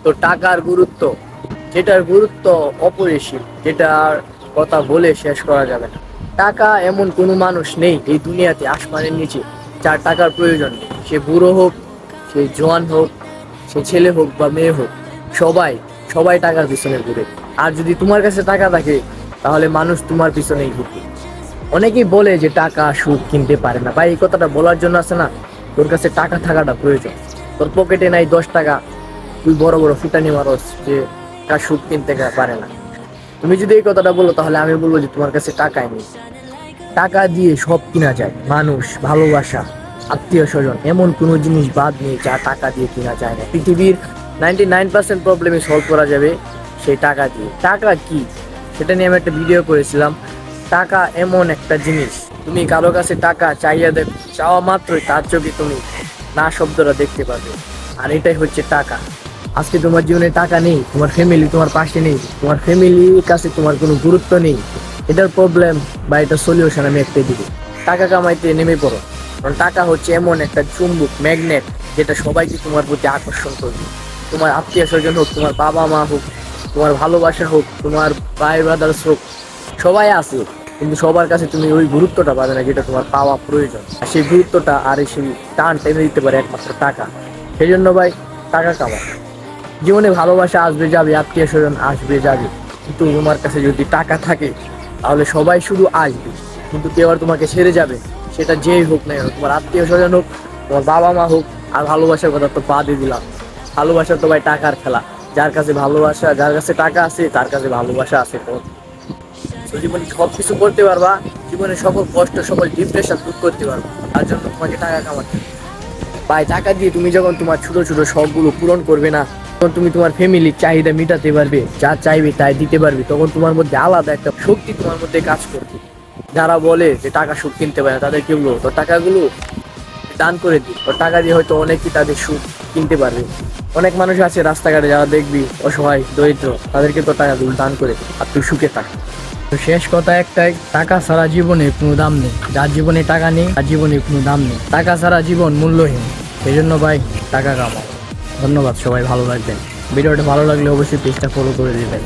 তো টাকার গুরুত্ব, যেটার গুরুত্ব অপরিসীম, যেটার কথা বলে শেষ করা যাবে না। টাকা এমন কোনো মানুষ নেই এই দুনিয়াতে আসমানের নিচে যার টাকার প্রয়োজন নেই। সে বুড়ো হোক, সে জোয়ান হোক, সে ছেলে হোক বা মেয়ে হোক, সবাই সবাই টাকার পিছনে ঘুরে। আর যদি তোমার কাছে টাকা থাকে তাহলে মানুষ তোমার পিছনেই ঘুরবে। অনেকেই বলে যে টাকা সুখ কিনতে পারে না, ভাই এই কথাটা বলার জন্য আছে না, তোর কাছে টাকা থাকাটা প্রয়োজন। তোর পকেটে নাই 10 টাকা, তুই বড় বড় ফুটানি মারস যে টাকা সুখ কিনতে পারে না। তুমি যদি এই কথাটা বলো তাহলে আমি বলবো যে তোমার কাছে টাকাই নেই। টাকা দিয়ে সব কিনা যায়, মানুষ, ভালোবাসা, আত্মীয় স্বজন, এমন কোনো জিনিস বাদ নেই যা টাকা দিয়ে কিনা যায় না। পৃথিবীর 99% প্রবলেমে সলভ করা যাবে সেই টাকা দিয়ে। টাকা কি সেটা নিয়ে আমি একটা ভিডিও করেছিলাম। টাকা এমন একটা জিনিস, তুমি কারো কাছে টাকা চাইয়া দেখো, চাওয়া মাত্রই তার চোখে তুমি না শব্দটা দেখতে পাবে। আর এটাই হচ্ছে টাকা। আজকে তোমার জীবনে টাকা নেই, তোমার ফ্যামিলি তোমার পাশে নেই, তোমার ফ্যামিলির কাছে তোমার কোনো গুরুত্ব নেই, এটার প্রবলেম বা এটার সলিউশন আমি একটাই দিব, টাকা কামাইতে নেমে পড়ো। কারণ টাকা হচ্ছে এমন একটা চুম্বক, ম্যাগনেট, যেটা সবাইকে তোমার প্রতি আকর্ষণ করবে। তোমার আত্মীয় স্বজন হোক, তোমার বাবা মা হোক, তোমার ভালোবাসা হোক, তোমার ভাই ব্রাদার্স হোক, সবাই আছে, কিন্তু সবার কাছে তুমি ওই গুরুত্বটা পাবে না যেটা তোমার পাওয়া প্রয়োজন। আর সেই গুরুত্বটা আর সেই টান টেনে দিতে পারে একমাত্র টাকা। সেই জন্য ভাই, টাকা কামাও। জীবনে ভালোবাসা আসবে যাবে, আত্মীয় স্বজন আসবে যাবে, কিন্তু তোমার কাছে যদি টাকা থাকে তাহলে সবাই শুধু আসবে, কিন্তু কেউ আর তোমাকে ছেড়ে যাবে। সেটা যেই হোক না কেন, তোমার আত্মীয় স্বজন হোক, তোমার বাবা মা হোক। আর ভালোবাসার কথা তো বাদই দিলাম, ভালোবাসা তো ভাই টাকার খেলা। যার কাছে ভালোবাসা, যার কাছে টাকা আছে তার কাছে ভালোবাসা আছে। তো জীবনে সব কিছু করতে পারবা, জীবনে সকল কষ্ট, সকল ডিপ্রেশন দূর করতে পারবা। তার জন্য তোমাকে টাকা কামাতে হবে। ভাই টাকা দিয়ে তুমি যখন তোমার ছোট ছোট শখগুলো পূরণ করবে না, তখন তুমি তোমার ফ্যামিলির চাহিদা মেটাতে পারবে, যা চাইবে তাই দিতে পারবে, তখন তোমার মধ্যে আলাদা একটা শক্তি তোমার মধ্যে কাজ করবে। যারা বলে যে টাকা সুখ কিনতে পারে না, তাদেরকে বলবো তোর টাকাগুলো দান করে দিই, তোর টাকা দিয়ে হয়তো অনেকেই তাদের সুখ কিনতে পারবে। অনেক মানুষ আছে রাস্তাঘাটে, যারা দেখবি অসহায় দরিদ্র, তাদেরকে তো টাকাগুলো দান করে দিই, আর তুই সুখে থাক। তো শেষ কথা একটাই, টাকা ছাড়া জীবনে কোনো দাম নেই। যার জীবনে টাকা নেই তার জীবনে কোনো দাম নেই। টাকা ছাড়া জীবন মূল্যহীন। সেই জন্য ভাই, টাকা কামাও। ধন্যবাদ, সবাই ভালো লাগবেন। ভিডিওটা ভালো লাগলে অবশ্যই পেজটা ফলো করে দিবেন।